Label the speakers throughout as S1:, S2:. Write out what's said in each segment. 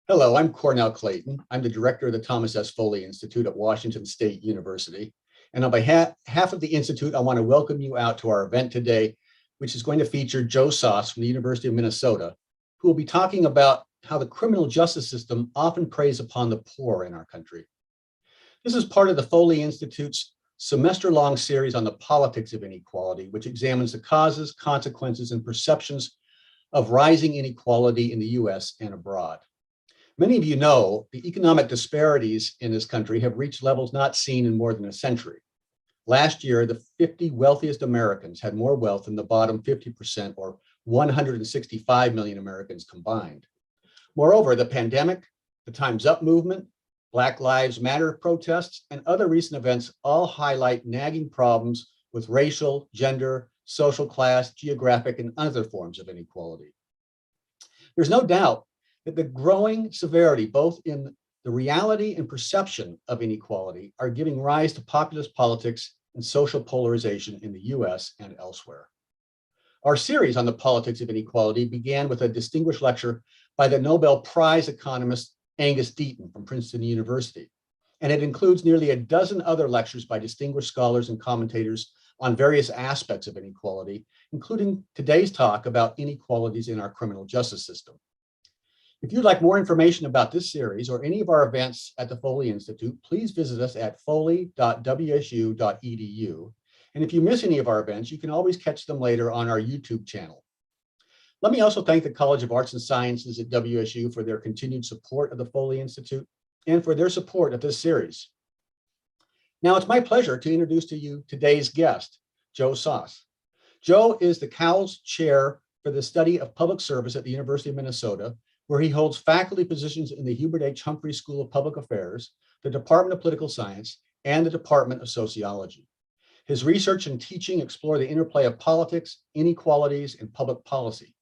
S1: Hello, I'm Cornell Clayton. I'm the director of the Thomas S. Foley Institute at Washington State University. And on behalf of the Institute, I want to welcome you out to our event today, which is going to feature Joe Soss from the University of Minnesota, who will be talking about how the criminal justice system often preys upon the poor in our country. This is part of the Foley Institute's semester-long series on the politics of inequality, which examines the causes, consequences, and perceptions of rising inequality in the US and abroad. Many of you know the economic disparities in this country have reached levels not seen in more than a century. Last year, the 50 wealthiest Americans had more wealth than the bottom 50%, or 165 million Americans combined. Moreover, the pandemic, the Time's Up movement, Black Lives Matter protests, and other recent events all highlight nagging problems with racial, gender, social class, geographic, and other forms of inequality. There's no doubt that the growing severity, both in the reality and perception of inequality, are giving rise to populist politics and social polarization in the US and elsewhere. Our series on the politics of inequality began with a distinguished lecture by the Nobel Prize economist Angus Deaton from Princeton University. And it includes nearly a dozen other lectures by distinguished scholars and commentators on various aspects of inequality, including today's talk about inequalities in our criminal justice system. If you'd like more information about this series or any of our events at the Foley Institute, please visit us at foley.wsu.edu. And if you miss any of our events, you can always catch them later on our YouTube channel. Let me also thank the College of Arts and Sciences at WSU for their continued support of the Foley Institute and for their support of this series. Now, it's my pleasure to introduce to you today's guest, Joe Soss. Joe is the Cowles Chair for the Study of Public Service at the University of Minnesota, where he holds faculty positions in the Hubert H. Humphrey School of Public Affairs, the Department of Political Science, and the Department of Sociology. His research and teaching explore the interplay of politics, inequalities, and public policy.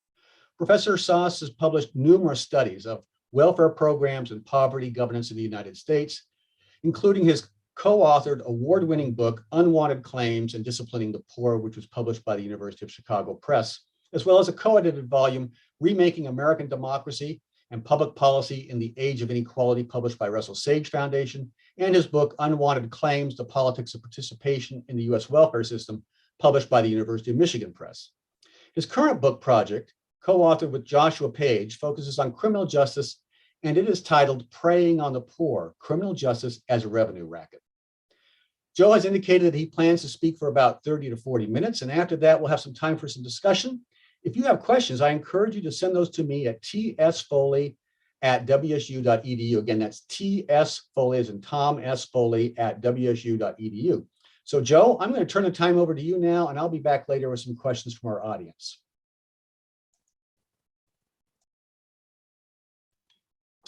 S1: Professor Soss has published numerous studies of welfare programs and poverty governance in the United States, including his co-authored award-winning book, Unwanted Claims and Disciplining the Poor, which was published by the University of Chicago Press, as well as a co-edited volume, Remaking American Democracy and Public Policy in the Age of Inequality, published by Russell Sage Foundation, and his book, Unwanted Claims, The Politics of Participation in the U.S. Welfare System, published by the University of Michigan Press. His current book project, co-authored with Joshua Page, focuses on criminal justice, and it is titled Preying on the Poor, Criminal Justice as a Revenue Racket. Joe has indicated that he plans to speak for about 30 to 40 minutes, and after that, we'll have some time for some discussion. If you have questions, I encourage you to send those to me at tsfoley@wsu.edu. Again, that's tsfoley as in Tom S. Foley @wsu.edu. So Joe, I'm going to turn the time over to you now, and I'll be back later with some questions from our audience.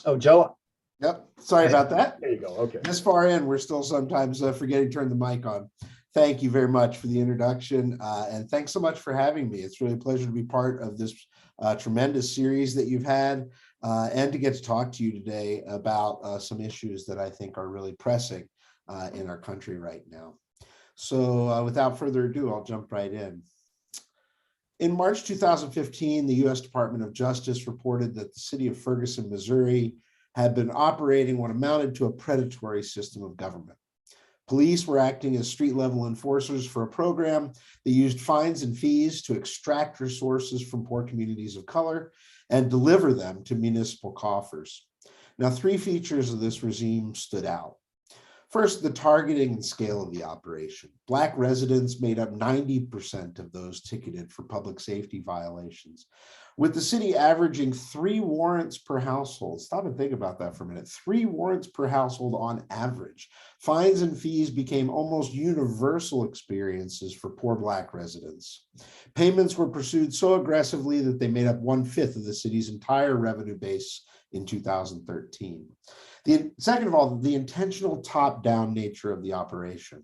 S1: Oh, Joe.
S2: Yep, sorry about that.
S1: There you go, okay.
S2: This far in, we're still sometimes forgetting to turn the mic on. Thank you very much for the introduction, and thanks so much for having me. It's really a pleasure to be part of this tremendous series that you've had, and to get to talk to you today about some issues that I think are really pressing in our country right now. So without further ado, I'll jump right in. In March 2015, the U.S. Department of Justice reported that the city of Ferguson, Missouri, had been operating what amounted to a predatory system of government. Police were acting as street-level enforcers for a program that used fines and fees to extract resources from poor communities of color and deliver them to municipal coffers. Now, three features of this regime stood out. First, the targeting and scale of the operation. Black residents made up 90% of those ticketed for public safety violations, with the city averaging 3 warrants per household. Stop and think about that for a minute. 3 warrants per household on average. Fines and fees became almost universal experiences for poor Black residents. Payments were pursued so aggressively that they made up 1/5 of the city's entire revenue base in 2013. Second of all, the intentional top-down nature of the operation.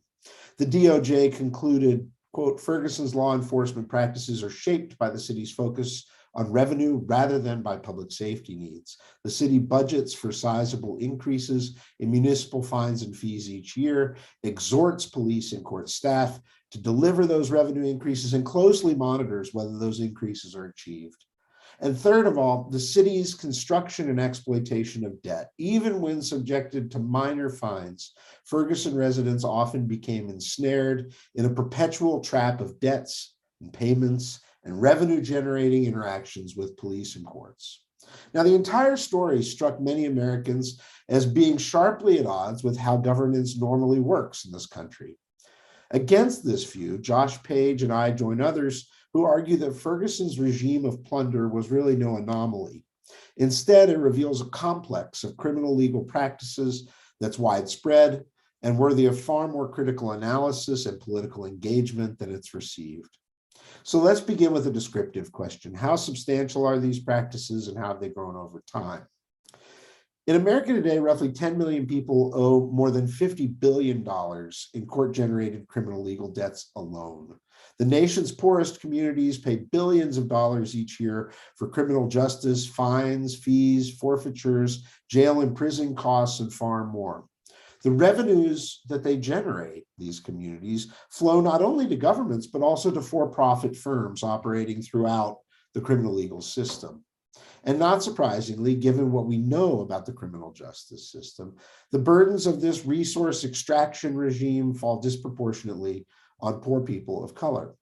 S2: The DOJ concluded, quote, Ferguson's law enforcement practices are shaped by the city's focus on revenue rather than by public safety needs. The city budgets for sizable increases in municipal fines and fees each year, exhorts police and court staff to deliver those revenue increases, and closely monitors whether those increases are achieved. And third of all, the city's construction and exploitation of debt. Even when subjected to minor fines, Ferguson residents often became ensnared in a perpetual trap of debts and payments and revenue-generating interactions with police and courts. Now, the entire story struck many Americans as being sharply at odds with how governance normally works in this country. Against this view, Josh Page and I join others who argue that Ferguson's regime of plunder was really no anomaly. Instead, it reveals a complex of criminal legal practices that's widespread and worthy of far more critical analysis and political engagement than it's received. So let's begin with a descriptive question. How substantial are these practices and how have they grown over time? In America today, roughly 10 million people owe more than $50 billion in court-generated criminal legal debts alone. The nation's poorest communities pay billions of dollars each year for criminal justice, fines, fees, forfeitures, jail and prison costs, and far more. The revenues that they generate, these communities, flow not only to governments, but also to for-profit firms operating throughout the criminal legal system. And not surprisingly, given what we know about the criminal justice system, the burdens of this resource extraction regime fall disproportionately on poor people of color.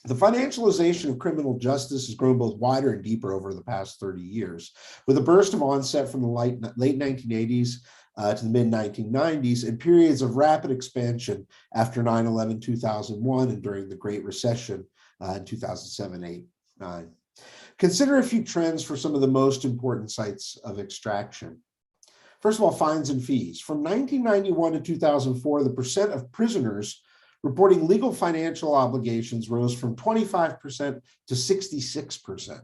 S2: The financialization of criminal justice has grown both wider and deeper over the past 30 years, with a burst of onset from the late 1980s to the mid-1990s and periods of rapid expansion after 9/11, 2001, and during the Great Recession in 2007, 8, 9. Consider a few trends for some of the most important sites of extraction. First of all, fines and fees. From 1991 to 2004, the percent of prisoners reporting legal financial obligations rose from 25% to 66%.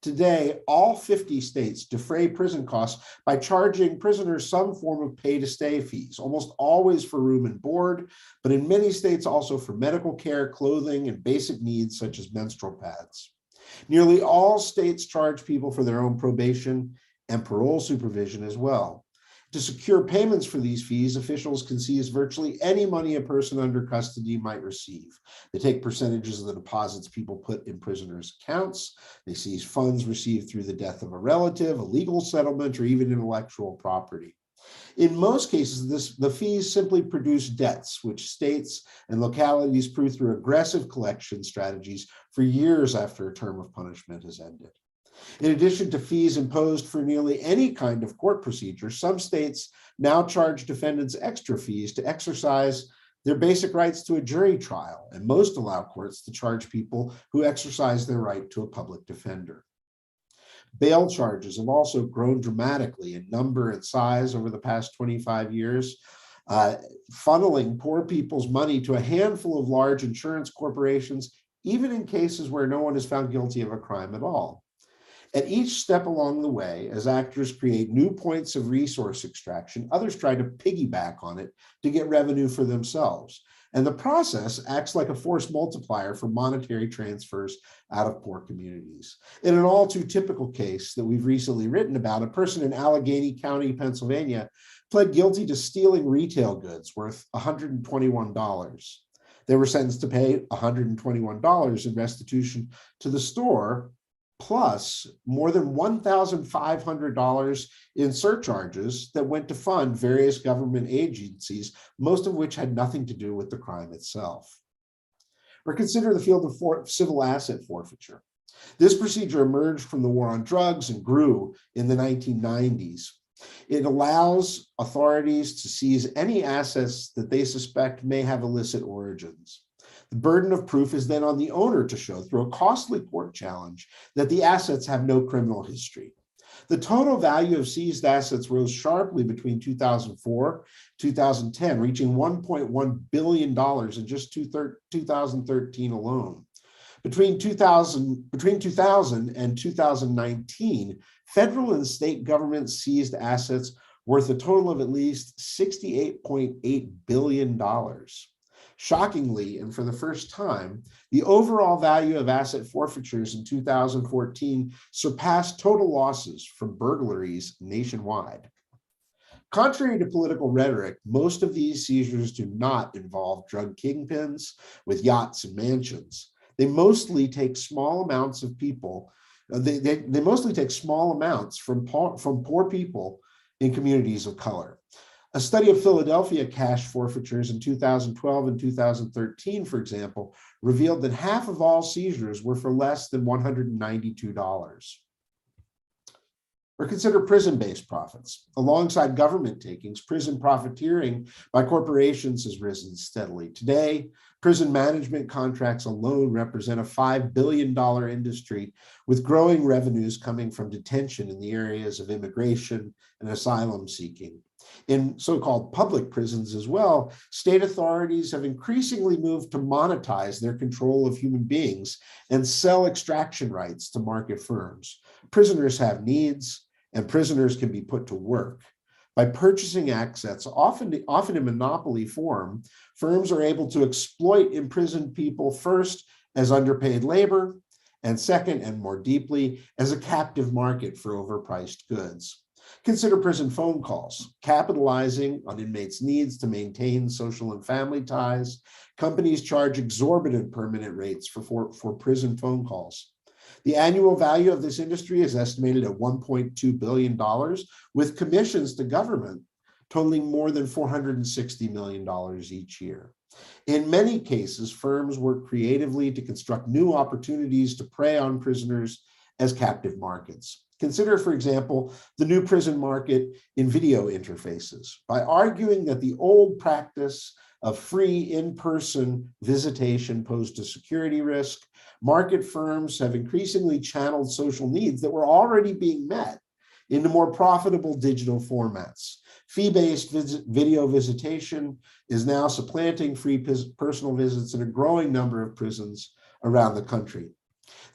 S2: Today, all 50 states defray prison costs by charging prisoners some form of pay-to-stay fees, almost always for room and board, but in many states also for medical care, clothing, and basic needs such as menstrual pads. Nearly all states charge people for their own probation and parole supervision as well. To secure payments for these fees, officials can seize virtually any money a person under custody might receive. They take percentages of the deposits people put in prisoners' accounts. They seize funds received through the death of a relative, a legal settlement, or even intellectual property. In most cases, the fees simply produce debts, which states and localities prove through aggressive collection strategies for years after a term of punishment has ended. In addition to fees imposed for nearly any kind of court procedure, some states now charge defendants extra fees to exercise their basic rights to a jury trial, and most allow courts to charge people who exercise their right to a public defender. Bail charges have also grown dramatically in number and size over the past 25 years, funneling poor people's money to a handful of large insurance corporations, even in cases where no one is found guilty of a crime at all. At each step along the way, as actors create new points of resource extraction, others try to piggyback on it to get revenue for themselves. And the process acts like a force multiplier for monetary transfers out of poor communities. In an all too typical case that we've recently written about, a person in Allegheny County, Pennsylvania, pled guilty to stealing retail goods worth $121. They were sentenced to pay $121 in restitution to the store, plus more than $1,500 in surcharges that went to fund various government agencies, most of which had nothing to do with the crime itself. Or consider the field of civil asset forfeiture. This procedure emerged from the war on drugs and grew in the 1990s. It allows authorities to seize any assets that they suspect may have illicit origins. The burden of proof is then on the owner to show through a costly court challenge that the assets have no criminal history. The total value of seized assets rose sharply between 2004 and 2010, reaching $1.1 billion in just 2013 alone. Between 2000 and 2019, federal and state governments seized assets worth a total of at least $68.8 billion. Shockingly, and for the first time, the overall value of asset forfeitures in 2014 surpassed total losses from burglaries nationwide. Contrary to political rhetoric, most of these seizures do not involve drug kingpins with yachts and mansions. They mostly take small amounts of people They mostly take small amounts from poor people in communities of color. A study of Philadelphia cash forfeitures in 2012 and 2013, for example, revealed that half of all seizures were for less than $192. Or consider prison-based profits. Alongside government takings, prison profiteering by corporations has risen steadily. Today, prison management contracts alone represent a $5 billion industry, with growing revenues coming from detention in the areas of immigration and asylum seeking. In so-called public prisons as well, state authorities have increasingly moved to monetize their control of human beings and sell extraction rights to market firms. Prisoners have needs, and prisoners can be put to work. By purchasing assets, often in monopoly form, firms are able to exploit imprisoned people first as underpaid labor, and second and more deeply as a captive market for overpriced goods. Consider prison phone calls. Capitalizing on inmates' needs to maintain social and family ties, companies charge exorbitant permanent rates for prison phone calls. The annual value of this industry is estimated at $1.2 billion, with commissions to government totaling more than $460 million each year. In many cases, firms work creatively to construct new opportunities to prey on prisoners as captive markets. Consider, for example, the new prison market in video interfaces. By arguing that the old practice of free in-person visitation posed a security risk, market firms have increasingly channeled social needs that were already being met into more profitable digital formats. Fee-based video visitation is now supplanting free personal visits in a growing number of prisons around the country.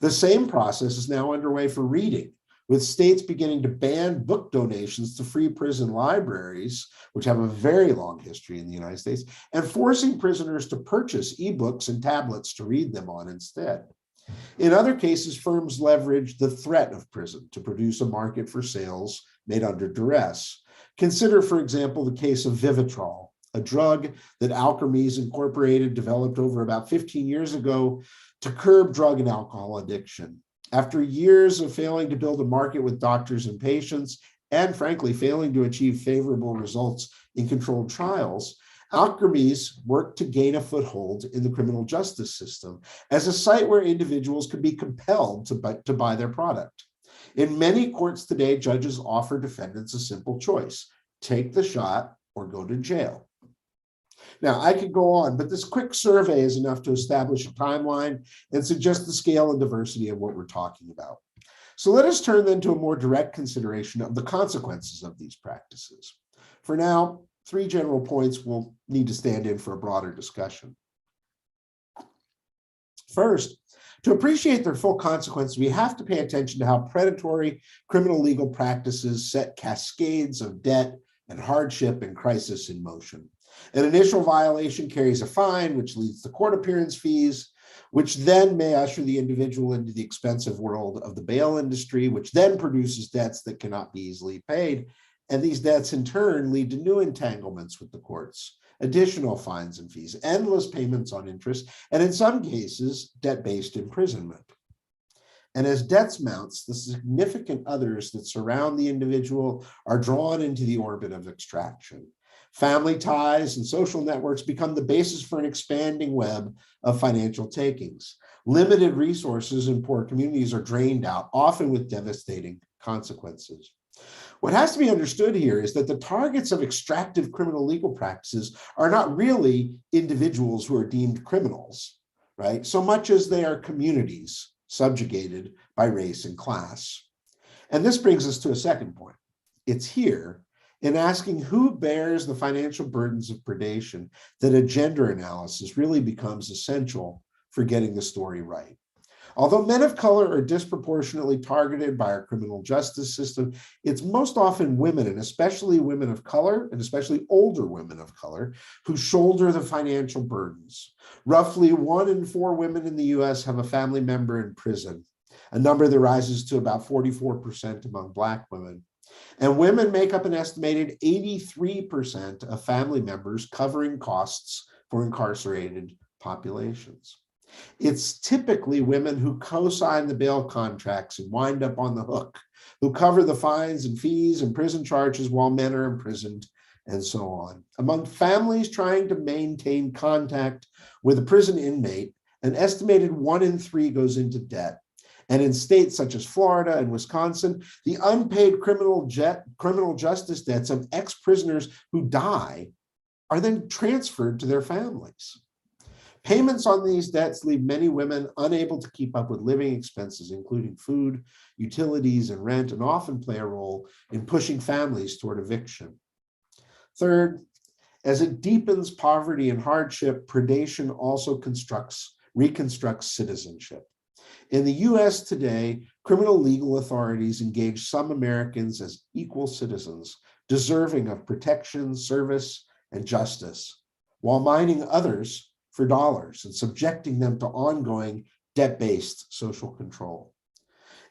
S2: The same process is now underway for reading, with states beginning to ban book donations to free prison libraries, which have a very long history in the United States, and forcing prisoners to purchase ebooks and tablets to read them on instead. In other cases, firms leverage the threat of prison to produce a market for sales made under duress. Consider, for example, the case of Vivitrol, a drug that Alkermes Incorporated developed over about 15 years ago to curb drug and alcohol addiction. After years of failing to build a market with doctors and patients, and frankly, failing to achieve favorable results in controlled trials, Alkermes worked to gain a foothold in the criminal justice system as a site where individuals could be compelled to buy their product. In many courts today, judges offer defendants a simple choice: take the shot or go to jail. Now, I could go on, but this quick survey is enough to establish a timeline and suggest the scale and diversity of what we're talking about. So let us turn then to a more direct consideration of the consequences of these practices. For now, 3 general points will need to stand in for a broader discussion. First, to appreciate their full consequences, we have to pay attention to how predatory criminal legal practices set cascades of debt and hardship and crisis in motion. An initial violation carries a fine, which leads to court appearance fees, which then may usher the individual into the expensive world of the bail industry, which then produces debts that cannot be easily paid. And these debts in turn lead to new entanglements with the courts, additional fines and fees, endless payments on interest, and in some cases, debt-based imprisonment. And as debts mounts, the significant others that surround the individual are drawn into the orbit of extraction. Family ties and social networks become the basis for an expanding web of financial takings. Limited resources in poor communities are drained out, often with devastating consequences. What has to be understood here is that the targets of extractive criminal legal practices are not really individuals who are deemed criminals, right? So much as they are communities subjugated by race and class. And this brings us to a second point. It's here, in asking who bears the financial burdens of predation, that a gender analysis really becomes essential for getting the story right. Although men of color are disproportionately targeted by our criminal justice system, it's most often women, and especially women of color, and especially older women of color, who shoulder the financial burdens. Roughly 1 in 4 women in the US have a family member in prison, a number that rises to about 44% among Black women. And women make up an estimated 83% of family members, covering costs for incarcerated populations. It's typically women who co-sign the bail contracts and wind up on the hook, who cover the fines and fees and prison charges while men are imprisoned, and so on. Among families trying to maintain contact with a prison inmate, an estimated 1 in 3 goes into debt. And in states such as Florida and Wisconsin, the unpaid criminal justice debts of ex-prisoners who die are then transferred to their families. Payments on these debts leave many women unable to keep up with living expenses, including food, utilities, and rent, and often play a role in pushing families toward eviction. Third, as it deepens poverty and hardship, predation also reconstructs citizenship. In the US today, criminal legal authorities engage some Americans as equal citizens, deserving of protection, service, and justice, while mining others for dollars and subjecting them to ongoing debt-based social control.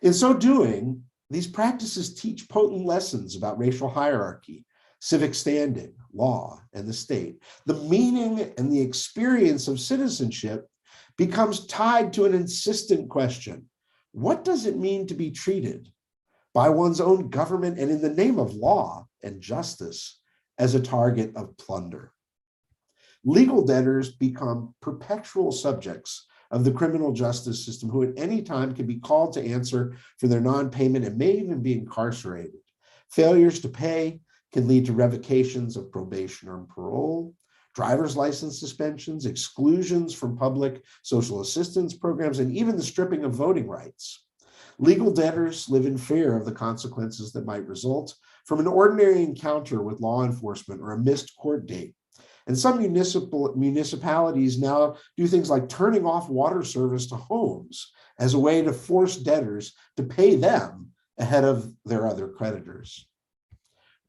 S2: In so doing, these practices teach potent lessons about racial hierarchy, civic standing, law, and the state. The meaning and the experience of citizenship becomes tied to an insistent question: what does it mean to be treated by one's own government and in the name of law and justice as a target of plunder? Legal debtors become perpetual subjects of the criminal justice system, who at any time can be called to answer for their non-payment and may even be incarcerated. Failures to pay can lead to revocations of probation or parole, driver's license suspensions, exclusions from public social assistance programs, and even the stripping of voting rights. Legal debtors live in fear of the consequences that might result from an ordinary encounter with law enforcement or a missed court date. And some municipalities now do things like turning off water service to homes as a way to force debtors to pay them ahead of their other creditors.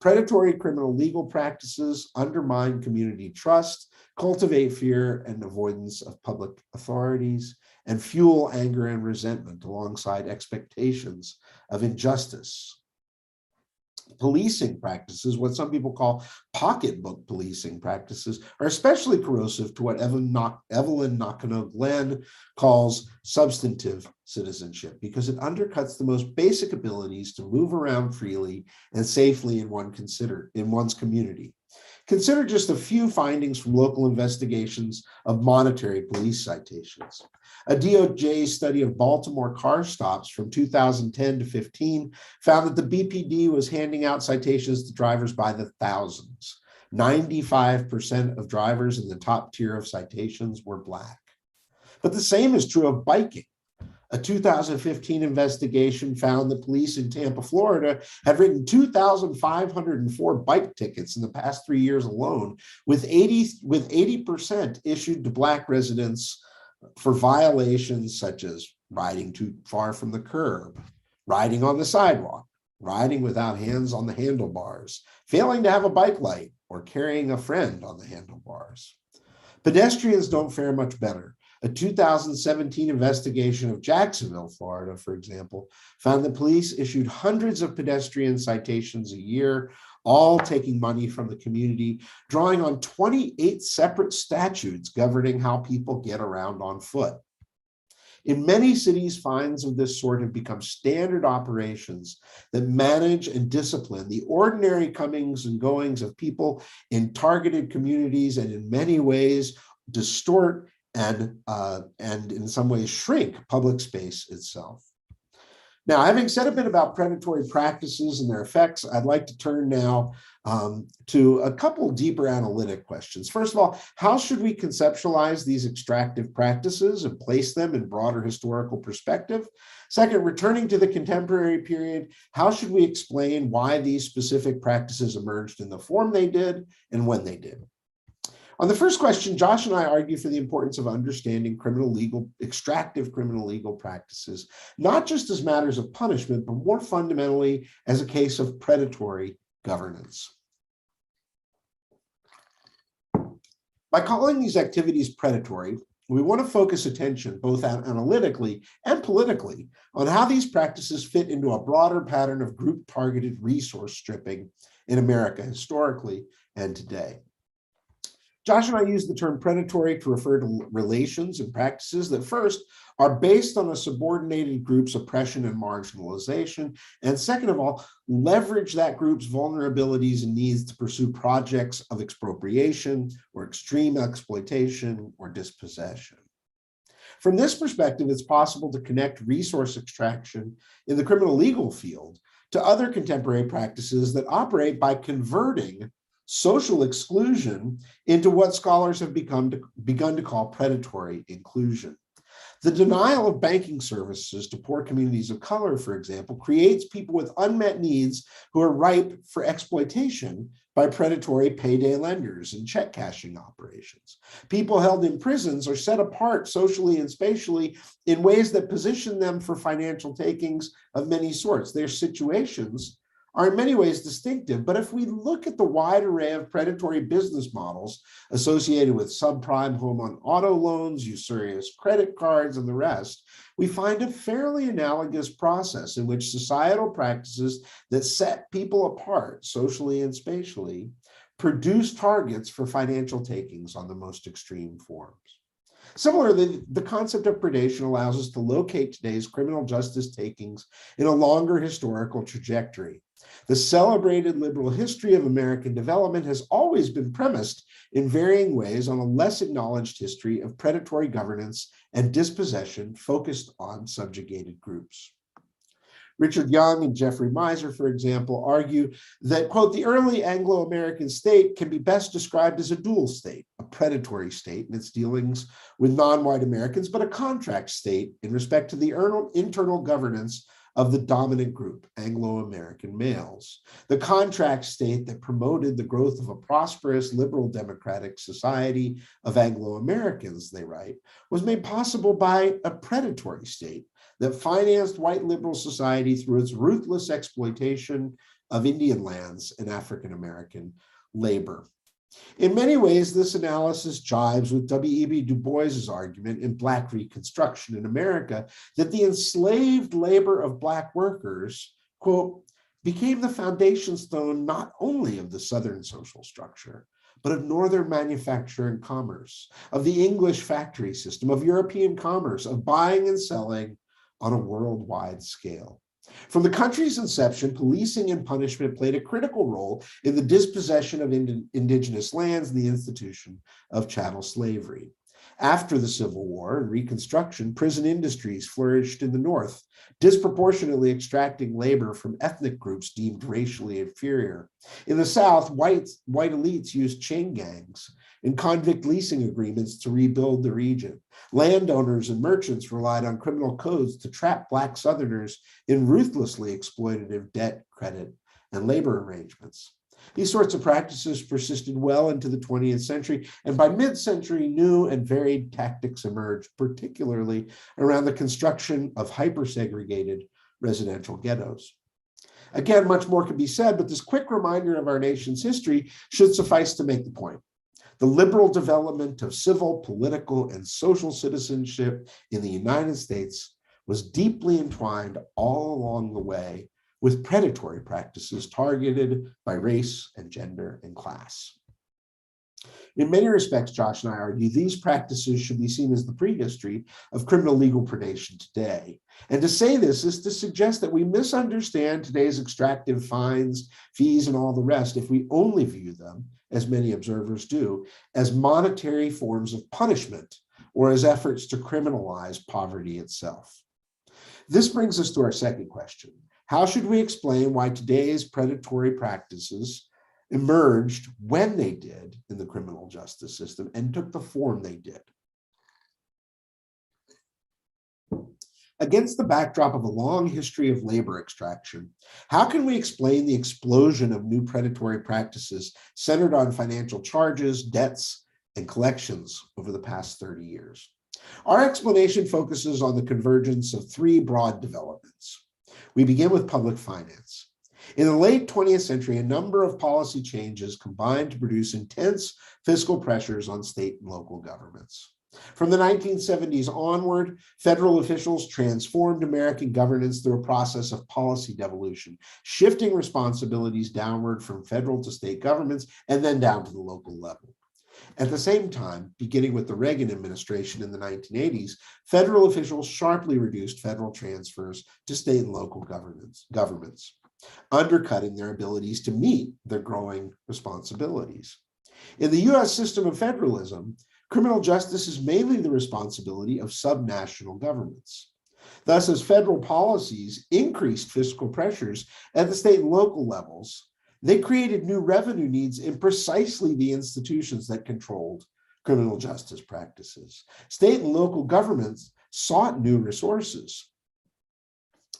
S2: Predatory criminal legal practices undermine community trust, cultivate fear and avoidance of public authorities, and fuel anger and resentment alongside expectations of injustice. Policing practices, what some people call pocketbook policing practices, are especially corrosive to what Evelyn Nakano-Glenn calls substantive citizenship, because it undercuts the most basic abilities to move around freely and safely in one's community. Consider just a few findings from local investigations of monetary police citations. A DOJ study of Baltimore car stops from 2010 to 15 found that the BPD was handing out citations to drivers by the thousands. 95% of drivers in the top tier of citations were Black. But the same is true of biking. A 2015 investigation found that police in Tampa, Florida, had written 2,504 bike tickets in the past 3 years alone, with 80% issued to Black residents for violations such as riding too far from the curb, riding on the sidewalk, riding without hands on the handlebars, failing to have a bike light, or carrying a friend on the handlebars. Pedestrians don't fare much better. A 2017 investigation of Jacksonville, Florida, for example, found that police issued hundreds of pedestrian citations a year, all taking money from the community, drawing on 28 separate statutes governing how people get around on foot. In many cities, fines of this sort have become standard operations that manage and discipline the ordinary comings and goings of people in targeted communities, and in many ways distort and in some ways shrink public space itself. Now, having said a bit about predatory practices and their effects, I'd like to turn now to a couple deeper analytic questions. First of all, how should we conceptualize these extractive practices and place them in broader historical perspective? Second, returning to the contemporary period, how should we explain why these specific practices emerged in the form they did and when they did? On the first question, Josh and I argue for the importance of understanding extractive criminal legal practices, not just as matters of punishment, but more fundamentally as a case of predatory governance. By calling these activities predatory, we want to focus attention both analytically and politically on how these practices fit into a broader pattern of group-targeted resource stripping in America historically and today. Josh and I use the term predatory to refer to relations and practices that first are based on a subordinated group's oppression and marginalization, and second of all, leverage that group's vulnerabilities and needs to pursue projects of expropriation or extreme exploitation or dispossession. From this perspective, it's possible to connect resource extraction in the criminal legal field to other contemporary practices that operate by converting social exclusion into what scholars have begun to call predatory inclusion. The denial of banking services to poor communities of color, for example, creates people with unmet needs who are ripe for exploitation by predatory payday lenders and check cashing operations. People held in prisons are set apart socially and spatially in ways that position them for financial takings of many sorts. Their situations are in many ways distinctive, but if we look at the wide array of predatory business models associated with subprime home on auto loans, usurious credit cards, and the rest, we find a fairly analogous process in which societal practices that set people apart socially and spatially produce targets for financial takings on the most extreme forms. Similarly, the concept of predation allows us to locate today's criminal justice takings in a longer historical trajectory. The celebrated liberal history of American development has always been premised in varying ways on a less acknowledged history of predatory governance and dispossession focused on subjugated groups. Richard Young and Jeffrey Miser, for example, argue that, quote, the early Anglo-American state can be best described as a dual state, a predatory state in its dealings with non-white Americans, but a contract state in respect to the internal governance of the dominant group, Anglo-American males. The contract state that promoted the growth of a prosperous liberal democratic society of Anglo-Americans, they write, was made possible by a predatory state that financed white liberal society through its ruthless exploitation of Indian lands and African-American labor. In many ways, this analysis jives with W.E.B. Du Bois's argument in Black Reconstruction in America that the enslaved labor of Black workers, quote, became the foundation stone not only of the Southern social structure, but of Northern manufacture and commerce, of the English factory system, of European commerce, of buying and selling on a worldwide scale. From the country's inception, policing and punishment played a critical role in the dispossession of indigenous lands and the institution of chattel slavery. After the Civil War and Reconstruction, prison industries flourished in the North, disproportionately extracting labor from ethnic groups deemed racially inferior. In the South, white elites used chain gangs and convict leasing agreements to rebuild the region. Landowners and merchants relied on criminal codes to trap Black Southerners in ruthlessly exploitative debt, credit, and labor arrangements. These sorts of practices persisted well into the 20th century, and by mid-century, new and varied tactics emerged, particularly around the construction of hyper-segregated residential ghettos. Again, much more could be said, but this quick reminder of our nation's history should suffice to make the point. The liberal development of civil, political, and social citizenship in the United States was deeply entwined all along the way with predatory practices targeted by race and gender and class. In many respects, Josh and I argue these practices should be seen as the prehistory of criminal legal predation today. And to say this is to suggest that we misunderstand today's extractive fines, fees, and all the rest if we only view them, as many observers do, as monetary forms of punishment or as efforts to criminalize poverty itself. This brings us to our second question. How should we explain why today's predatory practices emerged when they did in the criminal justice system and took the form they did? Against the backdrop of a long history of labor extraction, how can we explain the explosion of new predatory practices centered on financial charges, debts, and collections over the past 30 years? Our explanation focuses on the convergence of three broad developments. We begin with public finance. In the late 20th century, a number of policy changes combined to produce intense fiscal pressures on state and local governments. From the 1970s onward, federal officials transformed American governance through a process of policy devolution, shifting responsibilities downward from federal to state governments and then down to the local level. At the same time, beginning with the Reagan administration in the 1980s, federal officials sharply reduced federal transfers to state and local governments, undercutting their abilities to meet their growing responsibilities. In the US system of federalism, criminal justice is mainly the responsibility of subnational governments. Thus, as federal policies increased fiscal pressures at the state and local levels, they created new revenue needs in precisely the institutions that controlled criminal justice practices. State and local governments sought new resources,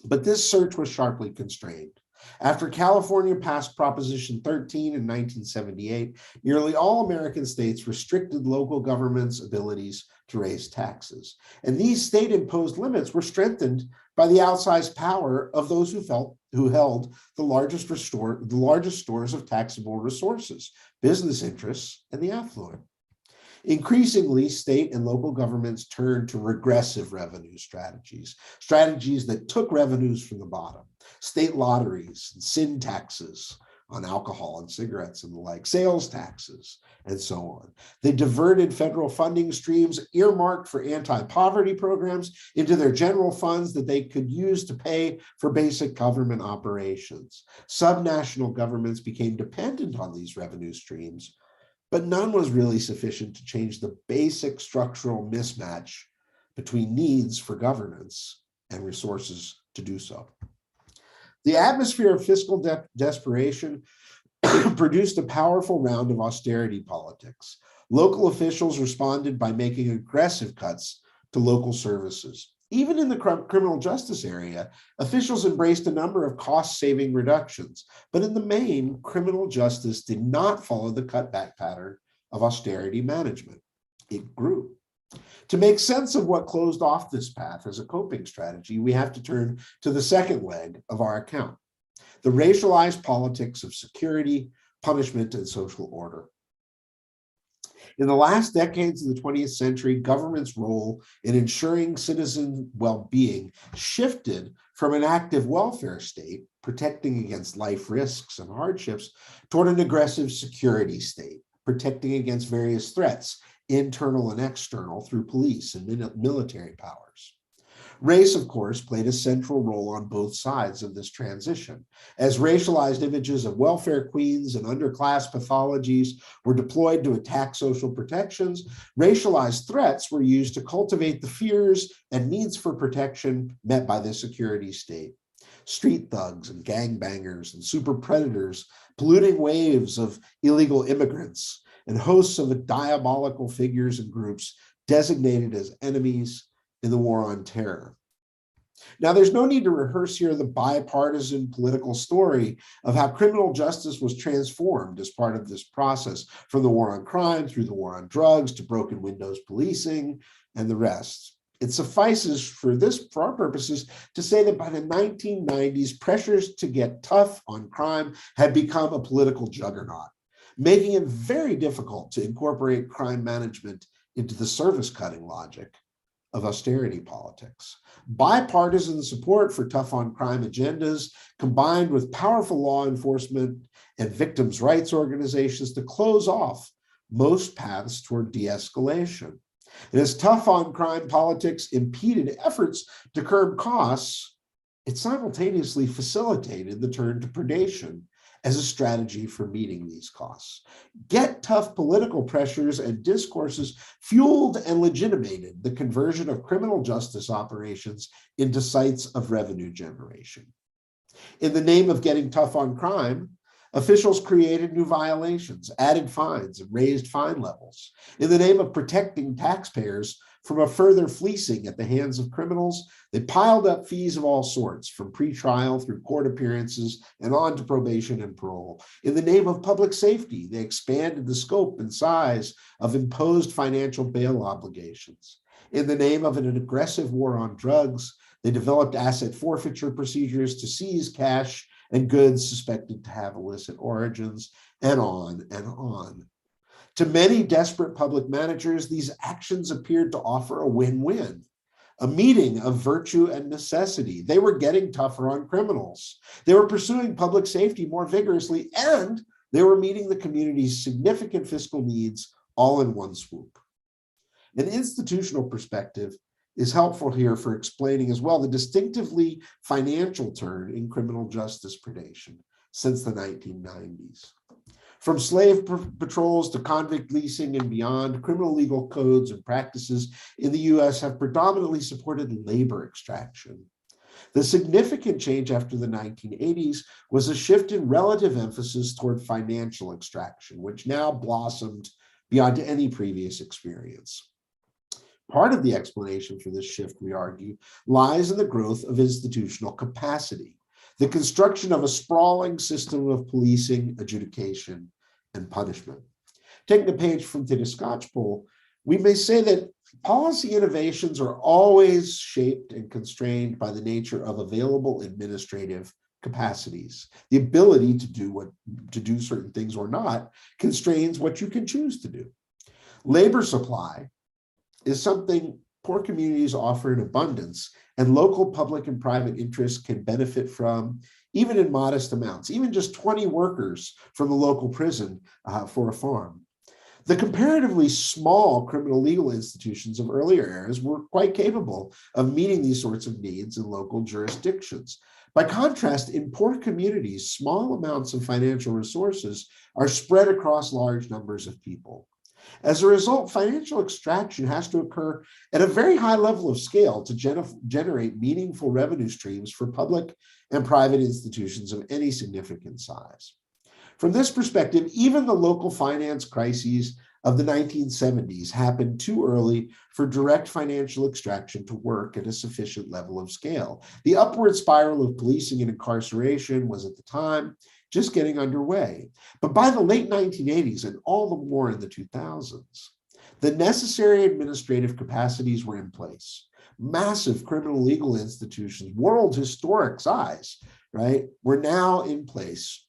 S2: but this search was sharply constrained. After California passed Proposition 13 in 1978, nearly all American states restricted local governments' abilities to raise taxes. And these state-imposed limits were strengthened by the outsized power of those who held the largest stores of taxable resources, business interests, and the affluent. Increasingly, state and local governments turned to regressive revenue strategies that took revenues from the bottom, state lotteries, and sin taxes on alcohol and cigarettes and the like, sales taxes, and so on. They diverted federal funding streams earmarked for anti-poverty programs into their general funds that they could use to pay for basic government operations. Subnational governments became dependent on these revenue streams, but none was really sufficient to change the basic structural mismatch between needs for governance and resources to do so. The atmosphere of fiscal desperation produced a powerful round of austerity politics. Local officials responded by making aggressive cuts to local services. Even in the criminal justice area, officials embraced a number of cost-saving reductions, but in the main, criminal justice did not follow the cutback pattern of austerity management. It grew. To make sense of what closed off this path as a coping strategy, we have to turn to the second leg of our account, the racialized politics of security, punishment, and social order. In the last decades of the 20th century, government's role in ensuring citizen well-being shifted from an active welfare state, protecting against life risks and hardships, toward an aggressive security state, protecting against various threats, internal and external, through police and military powers. Race, of course, played a central role on both sides of this transition. As racialized images of welfare queens and underclass pathologies were deployed to attack social protections, racialized threats were used to cultivate the fears and needs for protection met by the security state. Street thugs and gangbangers and super predators, polluting waves of illegal immigrants, and hosts of diabolical figures and groups designated as enemies in the war on terror. Now, there's no need to rehearse here the bipartisan political story of how criminal justice was transformed as part of this process, from the war on crime through the war on drugs to broken windows policing and the rest. It suffices for our purposes to say that by the 1990s, pressures to get tough on crime had become a political juggernaut, making it very difficult to incorporate crime management into the service-cutting logic of austerity politics. Bipartisan support for tough on crime agendas, combined with powerful law enforcement and victims' rights organizations to close off most paths toward de-escalation. And as tough on crime politics impeded efforts to curb costs, it simultaneously facilitated the turn to predation as a strategy for meeting these costs. Get tough political pressures and discourses fueled and legitimated the conversion of criminal justice operations into sites of revenue generation. In the name of getting tough on crime, officials created new violations, added fines, and raised fine levels. In the name of protecting taxpayers from a further fleecing at the hands of criminals, they piled up fees of all sorts, from pretrial through court appearances and on to probation and parole. In the name of public safety, they expanded the scope and size of imposed financial bail obligations. In the name of an aggressive war on drugs, they developed asset forfeiture procedures to seize cash and goods suspected to have illicit origins, and on and on. To many desperate public managers, these actions appeared to offer a win-win, a meeting of virtue and necessity. They were getting tougher on criminals. They were pursuing public safety more vigorously, and they were meeting the community's significant fiscal needs, all in one swoop. An institutional perspective is helpful here for explaining as well the distinctively financial turn in criminal justice predation since the 1990s. From slave patrols to convict leasing and beyond, criminal legal codes and practices in the US have predominantly supported labor extraction. The significant change after the 1980s was a shift in relative emphasis toward financial extraction, which now blossomed beyond any previous experience. Part of the explanation for this shift, we argue, lies in the growth of institutional capacity, the construction of a sprawling system of policing, adjudication, and punishment. Taking a page from the Scotch poll, we may say that policy innovations are always shaped and constrained by the nature of available administrative capacities. The ability to do certain things or not constrains what you can choose to do. Labor supply is something poor communities offer in abundance, and local public and private interests can benefit from, even in modest amounts, even just 20 workers from the local prison for a farm. The comparatively small criminal legal institutions of earlier eras were quite capable of meeting these sorts of needs in local jurisdictions. By contrast, in poor communities, small amounts of financial resources are spread across large numbers of people. As a result, financial extraction has to occur at a very high level of scale to generate meaningful revenue streams for public and private institutions of any significant size. From this perspective, even the local finance crises of the 1970s happened too early for direct financial extraction to work at a sufficient level of scale. The upward spiral of policing and incarceration was at the time just getting underway. But by the late 1980s and all the more in the 2000s, the necessary administrative capacities were in place. Massive criminal legal institutions, world historic size, right, were now in place.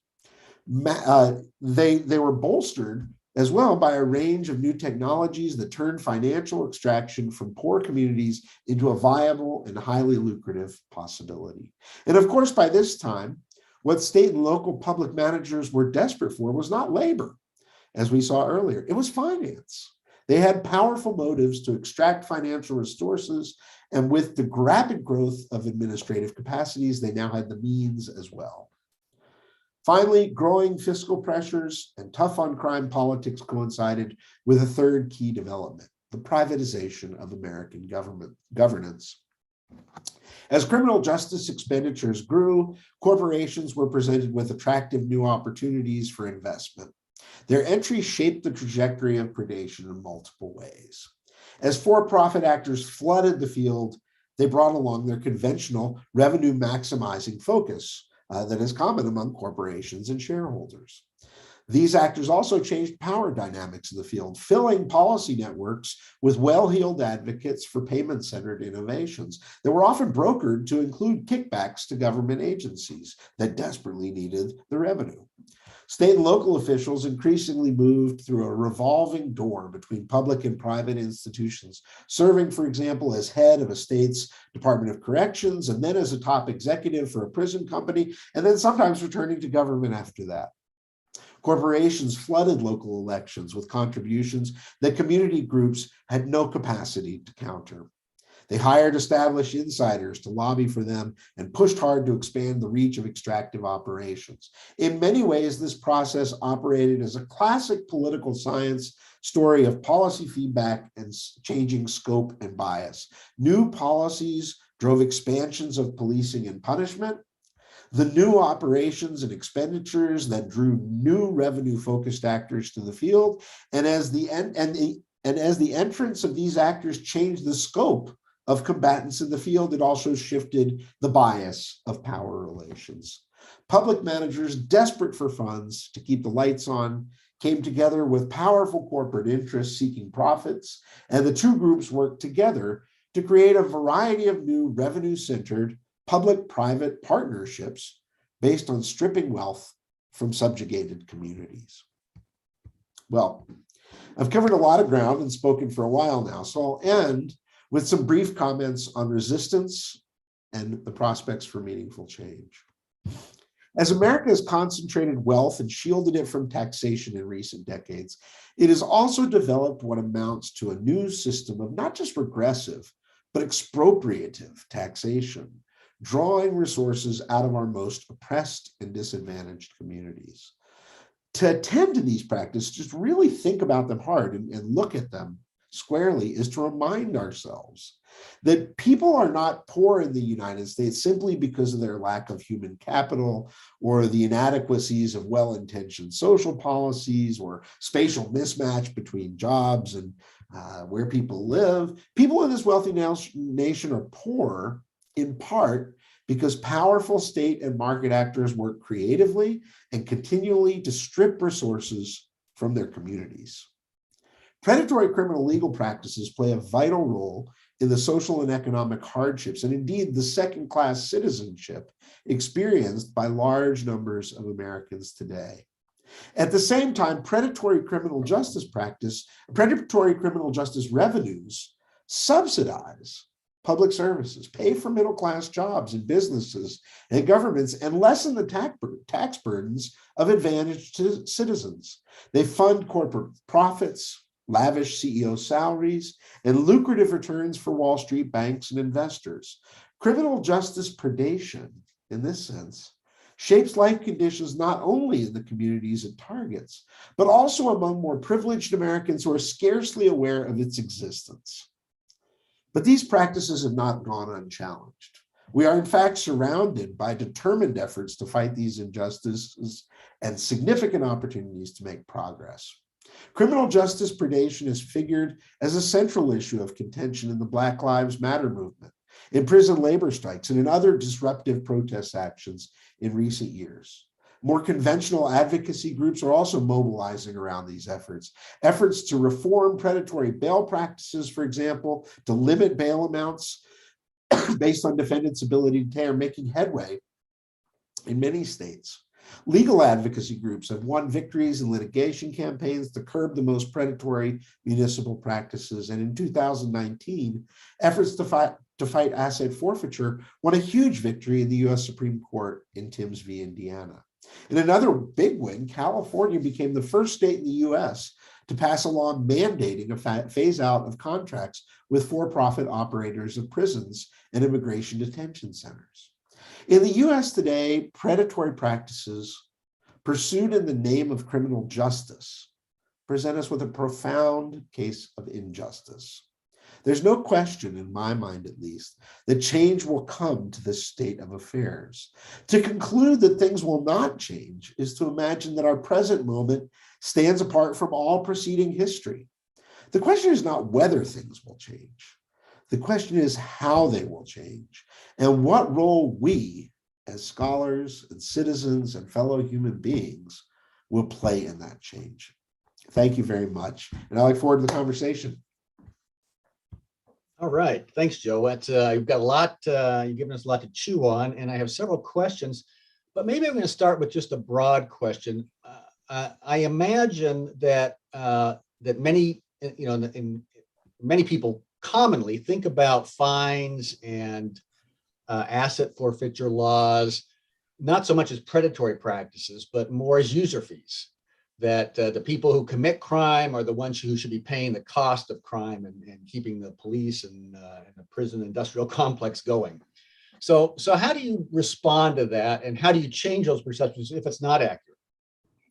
S2: They were bolstered as well by a range of new technologies that turned financial extraction from poor communities into a viable and highly lucrative possibility. And of course, by this time, what state and local public managers were desperate for was not labor, as we saw earlier, it was finance. They had powerful motives to extract financial resources, and with the rapid growth of administrative capacities, they now had the means as well. Finally, growing fiscal pressures and tough on crime politics coincided with a third key development, the privatization of American governance. As criminal justice expenditures grew, corporations were presented with attractive new opportunities for investment. Their entry shaped the trajectory of predation in multiple ways. As for-profit actors flooded the field, they brought along their conventional revenue maximizing focus that is common among corporations and shareholders. These actors also changed power dynamics in the field, filling policy networks with well-heeled advocates for payment-centered innovations that were often brokered to include kickbacks to government agencies that desperately needed the revenue. State and local officials increasingly moved through a revolving door between public and private institutions, serving, for example, as head of a state's Department of Corrections, and then as a top executive for a prison company, and then sometimes returning to government after that. Corporations flooded local elections with contributions that community groups had no capacity to counter. They hired established insiders to lobby for them and pushed hard to expand the reach of extractive operations. In many ways, this process operated as a classic political science story of policy feedback and changing scope and bias. New policies drove expansions of policing and punishment. The new operations and expenditures that drew new revenue-focused actors to the field, and as the entrance of these actors changed the scope of combatants in the field, it also shifted the bias of power relations. Public managers, desperate for funds to keep the lights on, came together with powerful corporate interests seeking profits, and the two groups worked together to create a variety of new revenue-centered public-private partnerships based on stripping wealth from subjugated communities. Well, I've covered a lot of ground and spoken for a while now, so I'll end with some brief comments on resistance and the prospects for meaningful change. As America has concentrated wealth and shielded it from taxation in recent decades, it has also developed what amounts to a new system of not just regressive, but expropriative taxation, drawing resources out of our most oppressed and disadvantaged communities. To attend to these practices, just really think about them hard and look at them squarely, is to remind ourselves that people are not poor in the United States simply because of their lack of human capital or the inadequacies of well-intentioned social policies or spatial mismatch between jobs and where people live. People in this wealthy nation are poor in part because powerful state and market actors work creatively and continually to strip resources from their communities. Predatory criminal legal practices play a vital role in the social and economic hardships, and indeed the second-class citizenship experienced by large numbers of Americans today. At the same time, predatory criminal justice revenues subsidize public services, pay for middle-class jobs and businesses and governments, and lessen the tax burdens of advantaged citizens. They fund corporate profits, lavish CEO salaries, and lucrative returns for Wall Street banks and investors. Criminal justice predation, in this sense, shapes life conditions not only in the communities it targets, but also among more privileged Americans who are scarcely aware of its existence. But these practices have not gone unchallenged. We are in fact surrounded by determined efforts to fight these injustices and significant opportunities to make progress. Criminal justice predation has figured as a central issue of contention in the Black Lives Matter movement, in prison labor strikes, and in other disruptive protest actions in recent years. More conventional advocacy groups are also mobilizing around these efforts. Efforts to reform predatory bail practices, for example, to limit bail amounts based on defendants' ability to pay, are making headway in many states. Legal advocacy groups have won victories in litigation campaigns to curb the most predatory municipal practices. And in 2019, efforts to fight asset forfeiture won a huge victory in the US Supreme Court in Timbs v. Indiana. In another big win, California became the first state in the US to pass a law mandating a phase out of contracts with for-profit operators of prisons and immigration detention centers. In the US today, predatory practices pursued in the name of criminal justice present us with a profound case of injustice. There's no question, in my mind at least, that change will come to this state of affairs. To conclude that things will not change is to imagine that our present moment stands apart from all preceding history. The question is not whether things will change. The question is how they will change and what role we, as scholars and citizens and fellow human beings, will play in that change. Thank you very much, and I look forward to the conversation.
S1: All right, thanks, Joe. You've got a lot. You've given us a lot to chew on, and I have several questions. But maybe I'm going to start with just a broad question. I imagine that many, many people commonly think about fines and asset forfeiture laws, not so much as predatory practices, but more as user fees. That the people who commit crime are the ones who should be paying the cost of crime and keeping the police and the prison industrial complex going. So how do you respond to that, and how do you change those perceptions if it's not accurate?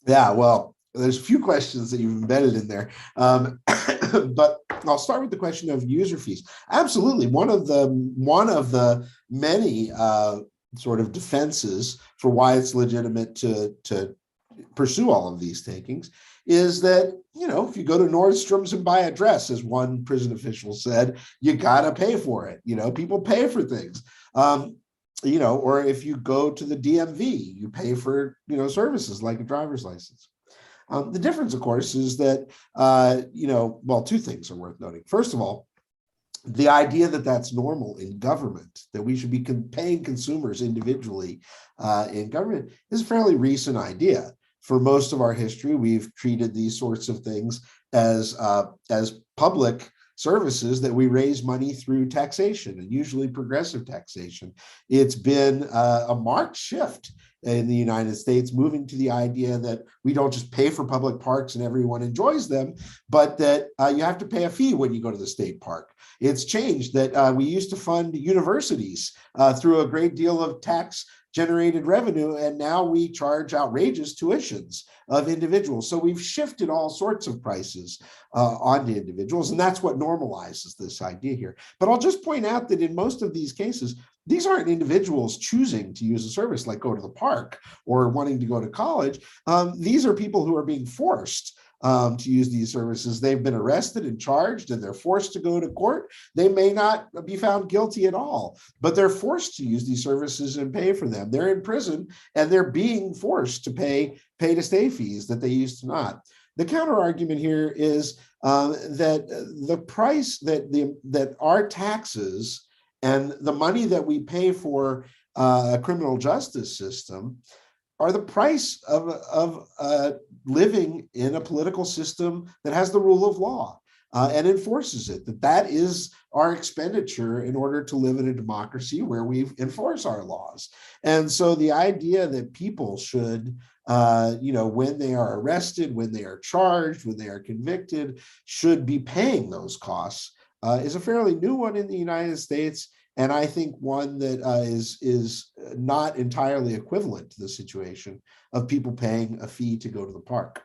S2: Yeah, well, there's a few questions that you've embedded in there, but I'll start with the question of user fees. Absolutely, one of the many sort of defenses for why it's legitimate to pursue all of these takings is that, if you go to Nordstrom's and buy a dress, as one prison official said, you gotta pay for it. People pay for things. Or if you go to the DMV, you pay for, services like a driver's license. The difference, of course, is that, two things are worth noting. First of all, the idea that that's normal in government, that we should be paying consumers individually in government, is a fairly recent idea. For most of our history, we've treated these sorts of things as public services that we raise money through taxation, and usually progressive taxation. It's been a marked shift in the United States, moving to the idea that we don't just pay for public parks and everyone enjoys them, but that you have to pay a fee when you go to the state park. It's changed that we used to fund universities through a great deal of tax generated revenue, and now we charge outrageous tuitions of individuals. So we've shifted all sorts of prices onto individuals, and that's what normalizes this idea here. But I'll just point out that in most of these cases, these aren't individuals choosing to use a service like go to the park or wanting to go to college. These are people who are being forced to use these services. They've been arrested and charged, and they're forced to go to court. They may not be found guilty at all, but they're forced to use these services and pay for them. They're in prison and they're being forced to pay to stay fees that they used to not. The counter argument here is that the price that our taxes and the money that we pay for a criminal justice system are the price of living in a political system that has the rule of law and enforces it. That is our expenditure in order to live in a democracy where we enforce our laws. And so the idea that people should, when they are arrested, when they are charged, when they are convicted, should be paying those costs is a fairly new one in the United States, and I think one that is not entirely equivalent to the situation of people paying a fee to go to the park.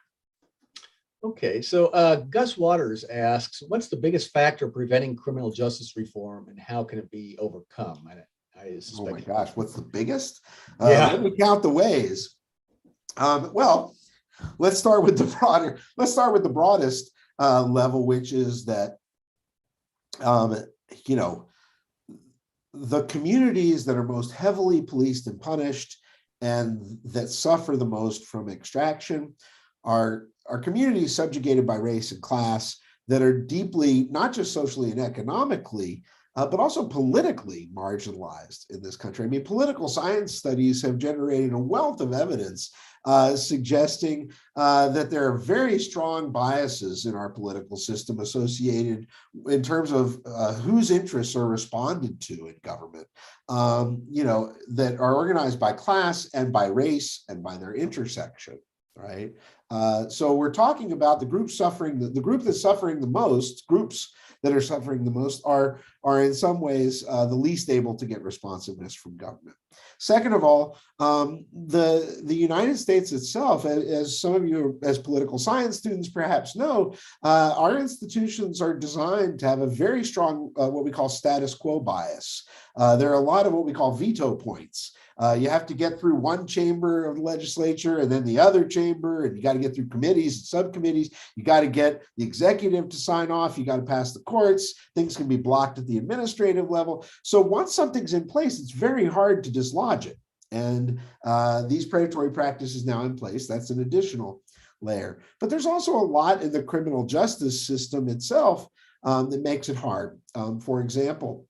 S1: Okay, so Gus Waters asks, what's the biggest factor preventing criminal justice reform, and how can it be overcome? I
S2: Oh my gosh, what's the biggest?
S1: Yeah.
S2: Let me count the ways. Well, let's start with the broadest level, which is that the communities that are most heavily policed and punished and that suffer the most from extraction are communities subjugated by race and class that are deeply, not just socially and economically, but also politically marginalized in this country. I mean, political science studies have generated a wealth of evidence suggesting that there are very strong biases in our political system associated in terms of whose interests are responded to in government, that are organized by class and by race and by their intersection, right? So we're talking about the group suffering, the group that's suffering the most, groups that are suffering the most are in some ways the least able to get responsiveness from government. Second of all, the United States itself, as some of you as political science students perhaps know, our institutions are designed to have a very strong what we call status quo bias. There are a lot of what we call veto points. You have to get through one chamber of the legislature and then the other chamber, and you got to get through committees and subcommittees. You got to get the executive to sign off. You got to pass the courts. Things can be blocked at the administrative level. So once something's in place, it's very hard to dislodge it. And these predatory practices now in place, that's an additional layer. But there's also a lot in the criminal justice system itself that makes it hard. For example,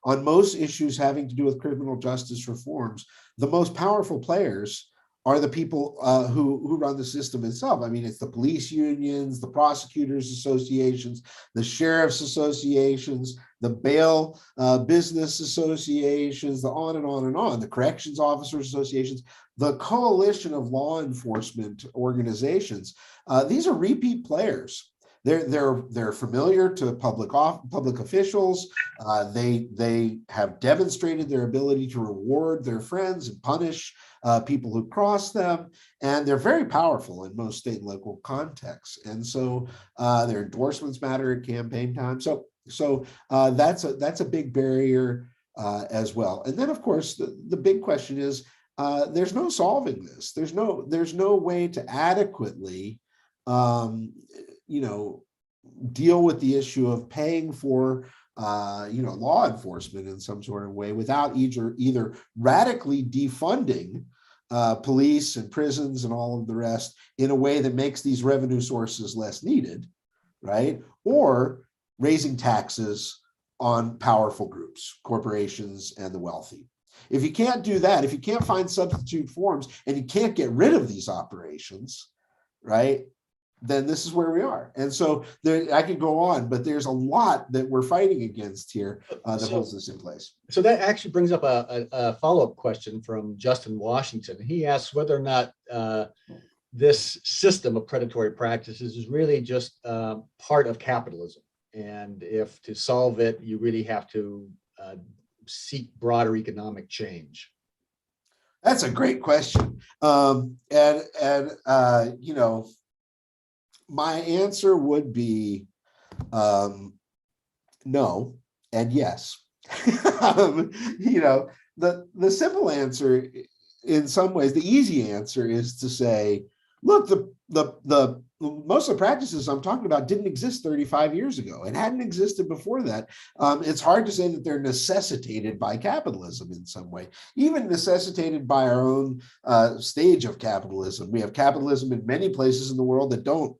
S2: on most issues having to do with criminal justice reforms, the most powerful players are the people who run the system itself. I mean, it's the police unions, the prosecutors associations, the sheriffs associations, the bail business associations, the on and on and on, the corrections officers associations, the coalition of law enforcement organizations. These are repeat players. They're familiar to public officials. They have demonstrated their ability to reward their friends and punish people who cross them, and they're very powerful in most state and local contexts. And so their endorsements matter at campaign time. So that's a big barrier as well. And then, of course, the big question is there's no solving this. There's no way to adequately deal with the issue of paying for law enforcement in some sort of way without either radically defunding police and prisons and all of the rest in a way that makes these revenue sources less needed, right? Or raising taxes on powerful groups, corporations, and the wealthy. If you can't do that, if you can't find substitute forms and you can't get rid of these operations, right? then this is where we are. And so there, I could go on, but there's a lot that we're fighting against here that holds this in place.
S1: So that actually brings up a follow-up question from Justin Washington. He asks whether or not this system of predatory practices is really just part of capitalism. And if to solve it, you really have to seek broader economic change.
S2: That's a great question. You know, my answer would be no and yes. You know, the simple answer, in some ways, the easy answer is to say, look, the most of the practices I'm talking about didn't exist 35 years ago and hadn't existed before that. It's hard to say that they're necessitated by capitalism in some way, even necessitated by our own stage of capitalism. We have capitalism in many places in the world that don't,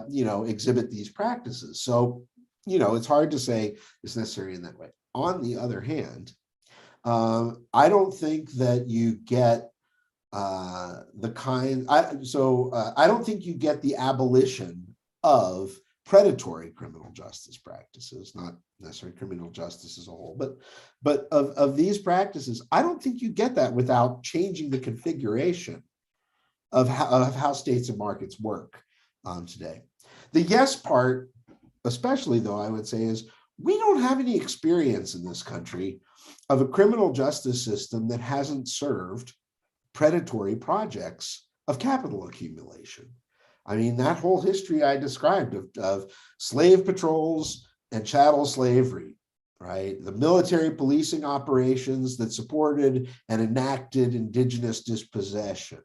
S2: you know, exhibit these practices. So, you know, it's hard to say it's necessary in that way. On the other hand, I don't think that you get I don't think you get the abolition of predatory criminal justice practices, not necessarily criminal justice as a whole, but of these practices. I don't think you get that without changing the configuration of how states and markets work today. The yes part, especially though, I would say, is we don't have any experience in this country of a criminal justice system that hasn't served predatory projects of capital accumulation. I mean, that whole history I described of slave patrols and chattel slavery, right? The military policing operations that supported and enacted indigenous dispossession,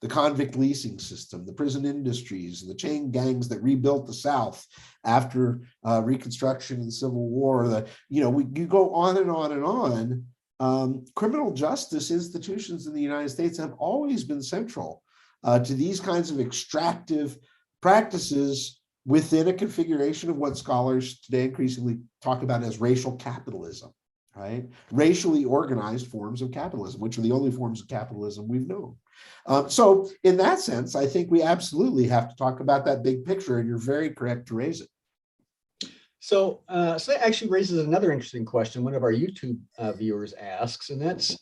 S2: the convict leasing system, the prison industries, and the chain gangs that rebuilt the South after Reconstruction and Civil War. You go on and on and on. Criminal justice institutions in the United States have always been central to these kinds of extractive practices within a configuration of what scholars today increasingly talk about as racial capitalism, right? Racially organized forms of capitalism, which are the only forms of capitalism we've known. So in that sense, I think we absolutely have to talk about that big picture, and you're very correct to raise it.
S1: So that actually raises another interesting question. One of our YouTube viewers asks, and that's,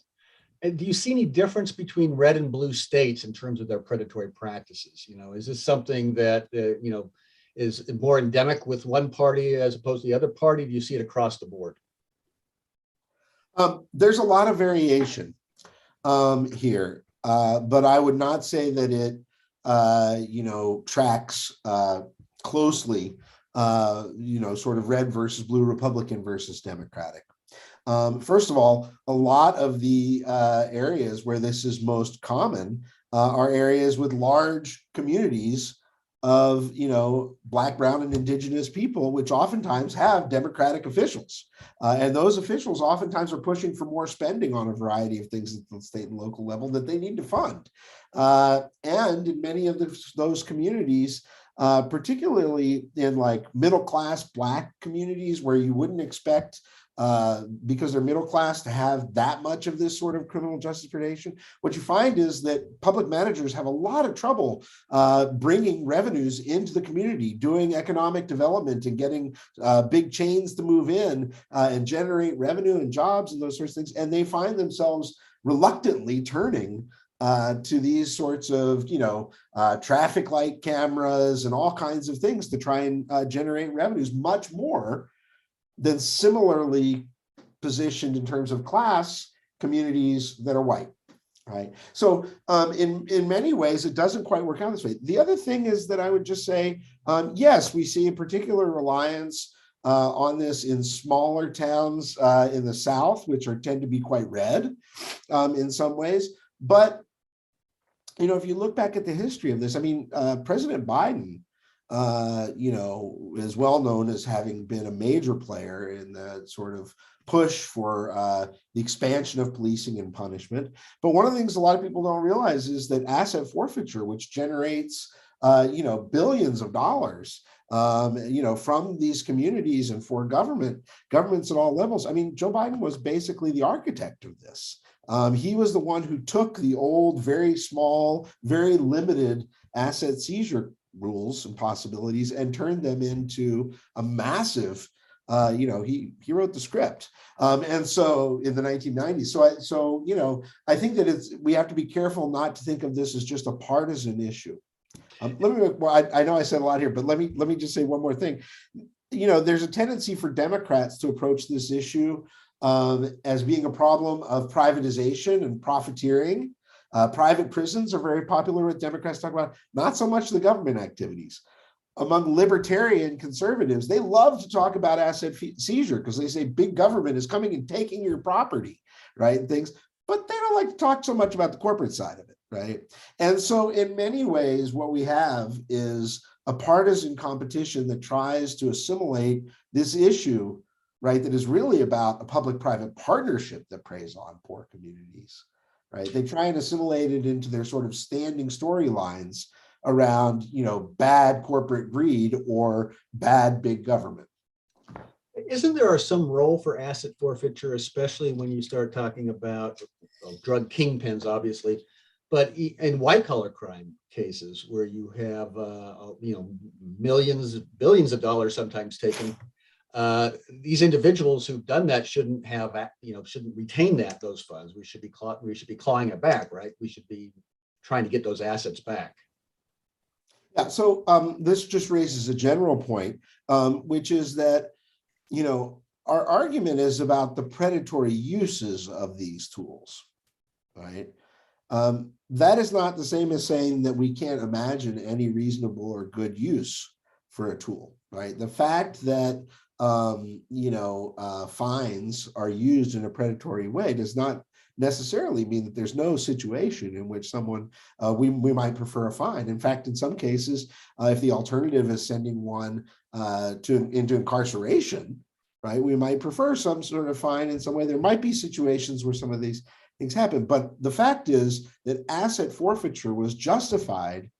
S1: do you see any difference between red and blue states in terms of their predatory practices? You know, is this something that, you know, is more endemic with one party as opposed to the other party? Do you see it across the board?
S2: There's a lot of variation here, but I would not say that it, you know, tracks closely, you know, sort of red versus blue, Republican versus Democratic. First of all, a lot of the areas where this is most common are areas with large communities of, you know, Black, brown, and indigenous people, which oftentimes have Democratic officials. And those officials oftentimes are pushing for more spending on a variety of things at the state and local level that they need to fund. And in many of those communities, particularly in like middle-class Black communities where you wouldn't expect, because they're middle class, to have that much of this sort of criminal justice predation, what you find is that public managers have a lot of trouble bringing revenues into the community, doing economic development and getting big chains to move in and generate revenue and jobs and those sorts of things. And they find themselves reluctantly turning to these sorts of, you know, traffic light cameras and all kinds of things to try and generate revenues, much more than similarly positioned in terms of class communities that are white, right? So in many ways, it doesn't quite work out this way. The other thing is that I would just say, yes, we see a particular reliance on this in smaller towns in the South, which tend to be quite red in some ways. But, you know, if you look back at the history of this, I mean, President Biden, you know, is well known as having been a major player in the sort of push for the expansion of policing and punishment. But one of the things a lot of people don't realize is that asset forfeiture, which generates, you know, billions of dollars, you know, from these communities and for governments at all levels. I mean, Joe Biden was basically the architect of this. He was the one who took the old, very small, very limited asset seizure rules and possibilities and turned them into a massive, he wrote the script. And so in the 1990s, I think that we have to be careful not to think of this as just a partisan issue. I know I said a lot here, but let me just say one more thing. There's a tendency for Democrats to approach this issue as being a problem of privatization and profiteering. Private prisons are very popular with Democrats talk about, not so much the government activities. Among libertarian conservatives, they love to talk about asset seizure because they say big government is coming and taking your property, right? And things, but they don't like to talk so much about the corporate side of it, right? And so in many ways, what we have is a partisan competition that tries to assimilate this issue, right, that is really about a public-private partnership that preys on poor communities, right? They try and assimilate it into their sort of standing storylines around, bad corporate greed or bad big government.
S1: Isn't there some role for asset forfeiture, especially when you start talking about drug kingpins, obviously, but in white collar crime cases where you have, millions, billions of dollars sometimes taken, these individuals who've done that shouldn't retain those funds. We should be clawing it back, right? We should be trying to get those assets back.
S2: Yeah, so this just raises a general point, which is that, our argument is about the predatory uses of these tools, right? That is not the same as saying that we can't imagine any reasonable or good use for a tool, right? The fact that, fines are used in a predatory way does not necessarily mean that there's no situation in which someone, we might prefer a fine. In fact, in some cases, if the alternative is sending one into incarceration, right, we might prefer some sort of fine in some way. There might be situations where some of these things happen, but the fact is that asset forfeiture was justified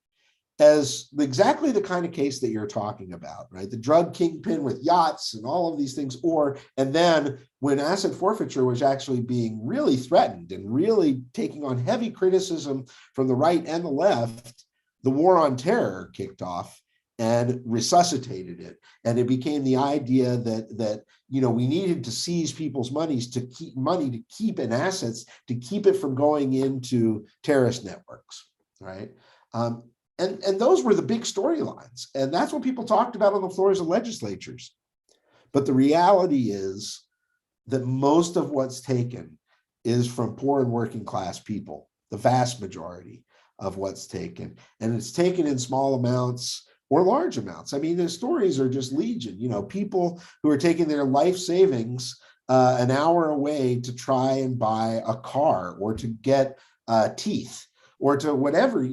S2: as exactly the kind of case that you're talking about, right? The drug kingpin with yachts and all of these things, and then when asset forfeiture was actually being really threatened and really taking on heavy criticism from the right and the left, the war on terror kicked off and resuscitated it. And it became the idea that we needed to seize people's monies to keep in assets, to keep it from going into terrorist networks, right? And those were the big storylines. And that's what people talked about on the floors of legislatures. But the reality is that most of what's taken is from poor and working class people, the vast majority of what's taken. And it's taken in small amounts or large amounts. I mean, the stories are just legion, people who are taking their life savings an hour away to try and buy a car or to get teeth or to whatever,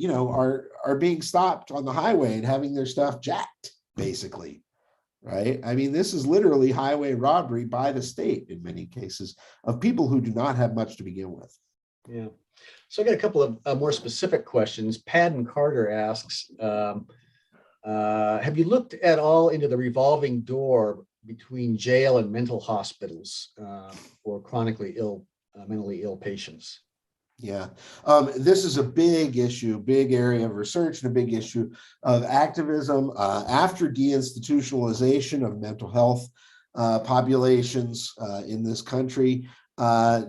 S2: are being stopped on the highway and having their stuff jacked, basically, right? I mean, this is literally highway robbery by the state in many cases of people who do not have much to begin with.
S1: Yeah. So I got a couple of more specific questions. Padden Carter asks, have you looked at all into the revolving door between jail and mental hospitals for chronically ill, mentally ill patients?
S2: Yeah, this is a big issue, big area of research, and a big issue of activism. After deinstitutionalization of mental health populations in this country, that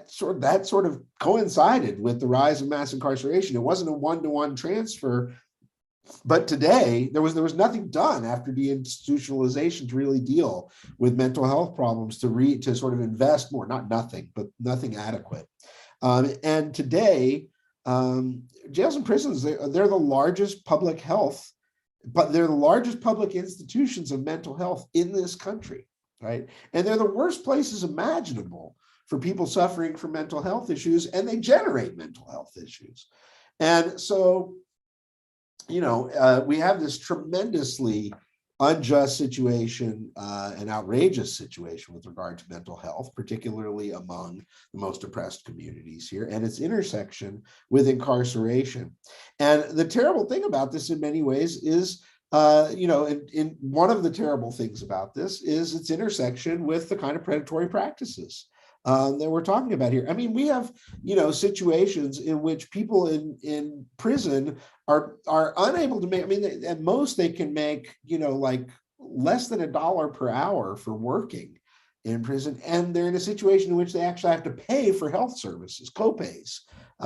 S2: sort of coincided with the rise of mass incarceration. It wasn't a one-to-one transfer. But today, there was nothing done after deinstitutionalization to really deal with mental health problems, to sort of invest more, not nothing, but nothing adequate. And today, jails and prisons, they're the largest public health, but they're the largest public institutions of mental health in this country, right? And they're the worst places imaginable for people suffering from mental health issues, and they generate mental health issues. And so, we have this tremendously unjust situation, an outrageous situation with regard to mental health, particularly among the most oppressed communities here, and its intersection with incarceration. And the terrible thing about this in many ways is, in one of the terrible things about this is its intersection with the kind of predatory practices that we're talking about here. I mean, we have, situations in which people in prison are unable to make. I mean, at most they can make, like less than $1 per hour for working in prison, and they're in a situation in which they actually have to pay for health services, co-pays,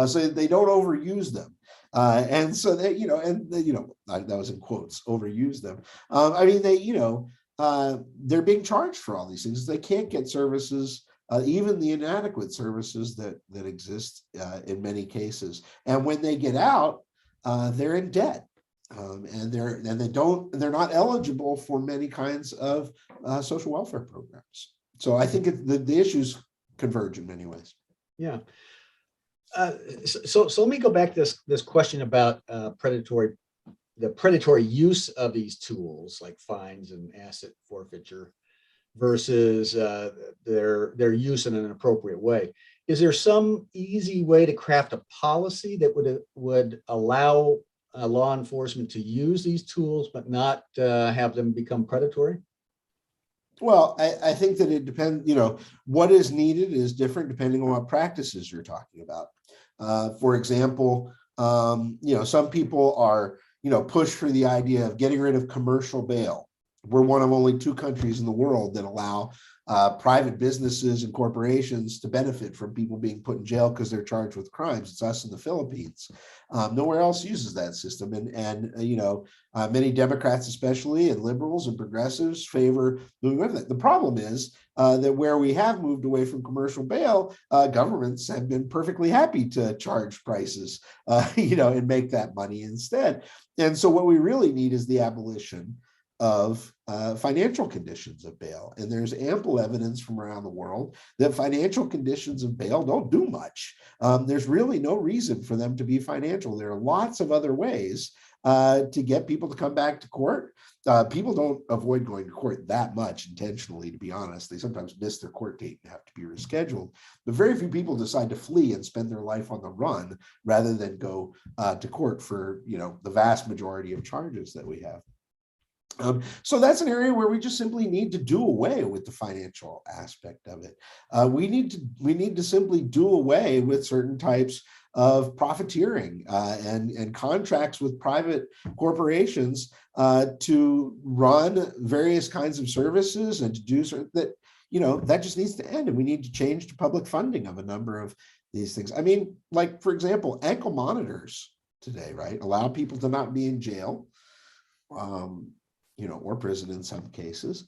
S2: so they don't overuse them. And so that, that was in quotes, overuse them. I mean, they're being charged for all these things. They can't get services, even the inadequate services that exist in many cases. And when they get out, they're in debt. And they're not eligible for many kinds of social welfare programs. So I think the issues converge in many ways.
S1: Yeah. So let me go back to this question about predatory use of these tools like fines and asset forfeiture versus their use in an appropriate way. Is there some easy way to craft a policy that would allow law enforcement to use these tools but not have them become predatory?
S2: Well, I think that it depends, what is needed is different depending on what practices you're talking about. For example, some people are, pushed for the idea of getting rid of commercial bail. We're one of only 2 countries in the world that allow private businesses and corporations to benefit from people being put in jail because they're charged with crimes. It's us in the Philippines. Nowhere else uses that system. And many Democrats, especially, and liberals and progressives favor moving with it. The problem is that where we have moved away from commercial bail, governments have been perfectly happy to charge prices, and make that money instead. And so what we really need is the abolition of financial conditions of bail. And there's ample evidence from around the world that financial conditions of bail don't do much. There's really no reason for them to be financial. There are lots of other ways to get people to come back to court. People don't avoid going to court that much intentionally, to be honest. They sometimes miss their court date and have to be rescheduled. But very few people decide to flee and spend their life on the run rather than go to court for, the vast majority of charges that we have. So that's an area where we just simply need to do away with the financial aspect of it. We need to simply do away with certain types of profiteering and contracts with private corporations to run various kinds of services and to do certain that just needs to end. And we need to change the public funding of a number of these things. I mean, like, for example, ankle monitors today, right, allow people to not be in jail. Or prison in some cases,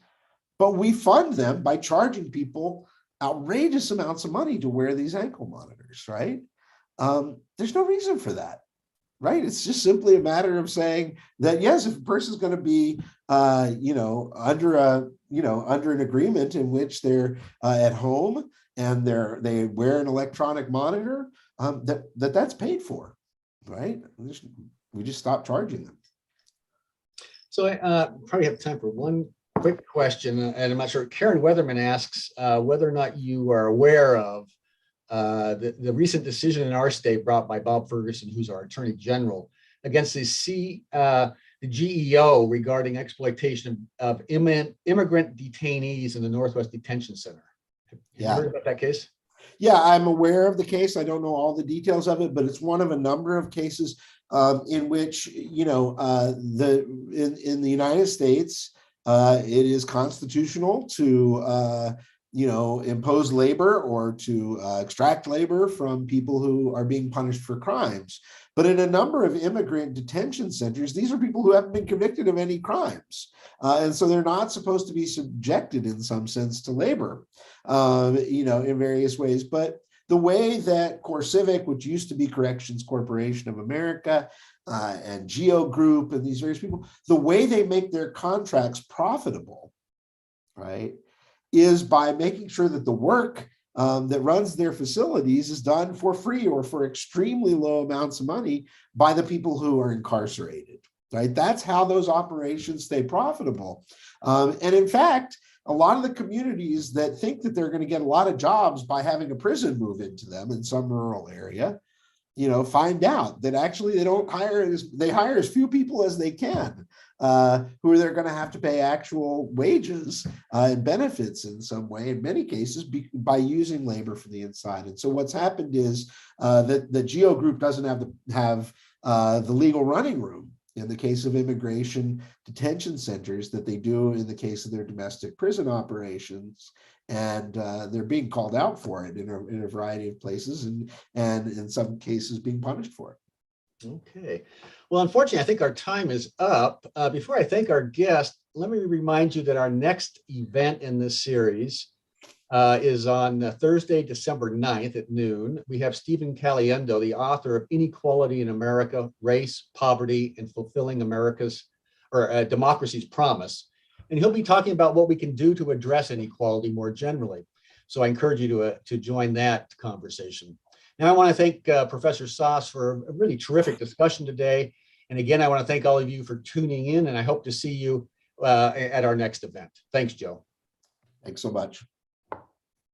S2: but we fund them by charging people outrageous amounts of money to wear these ankle monitors, right? There's no reason for that, right? It's just simply a matter of saying that, yes, if a person's going to be, under an agreement in which they're at home and they wear an electronic monitor, that's paid for, right? We just stop charging them.
S1: So I probably have time for one quick question, and I'm not sure. Karen Weatherman asks whether or not you are aware of the recent decision in our state brought by Bob Ferguson, who's our Attorney General, against the GEO regarding exploitation of immigrant detainees in the Northwest Detention Center. Have you heard about that case?
S2: Yeah, I'm aware of the case. I don't know all the details of it, but it's one of a number of cases in which, in the United States, it is constitutional to, impose labor or to extract labor from people who are being punished for crimes. But in a number of immigrant detention centers, these are people who haven't been convicted of any crimes. And so they're not supposed to be subjected in some sense to labor, in various ways. But the way that CoreCivic, which used to be Corrections Corporation of America, and Geo Group and these various people, the way they make their contracts profitable, right, is by making sure that the work that runs their facilities is done for free or for extremely low amounts of money by the people who are incarcerated, right? That's how those operations stay profitable. And in fact, a lot of the communities that think that they're going to get a lot of jobs by having a prison move into them in some rural area, find out that actually they hire as few people as they can who are they're going to have to pay actual wages and benefits in some way, in many cases, by using labor from the inside. And so what's happened is that the GEO group doesn't have the legal running room in the case of immigration detention centers that they do in the case of their domestic prison operations. And they're being called out for it in a variety of places, and in some cases being punished for it.
S1: Okay. Well, unfortunately, I think our time is up. Before I thank our guest, let me remind you that our next event in this series is on Thursday, December 9th at noon. We have Stephen Caliendo, the author of Inequality in America, Race, Poverty, and Fulfilling Democracy's Promise. And he'll be talking about what we can do to address inequality more generally. So I encourage you to join that conversation. Now, I want to thank Professor Soss for a really terrific discussion today. And again, I want to thank all of you for tuning in, and I hope to see you at our next event. Thanks, Joe.
S2: Thanks so much.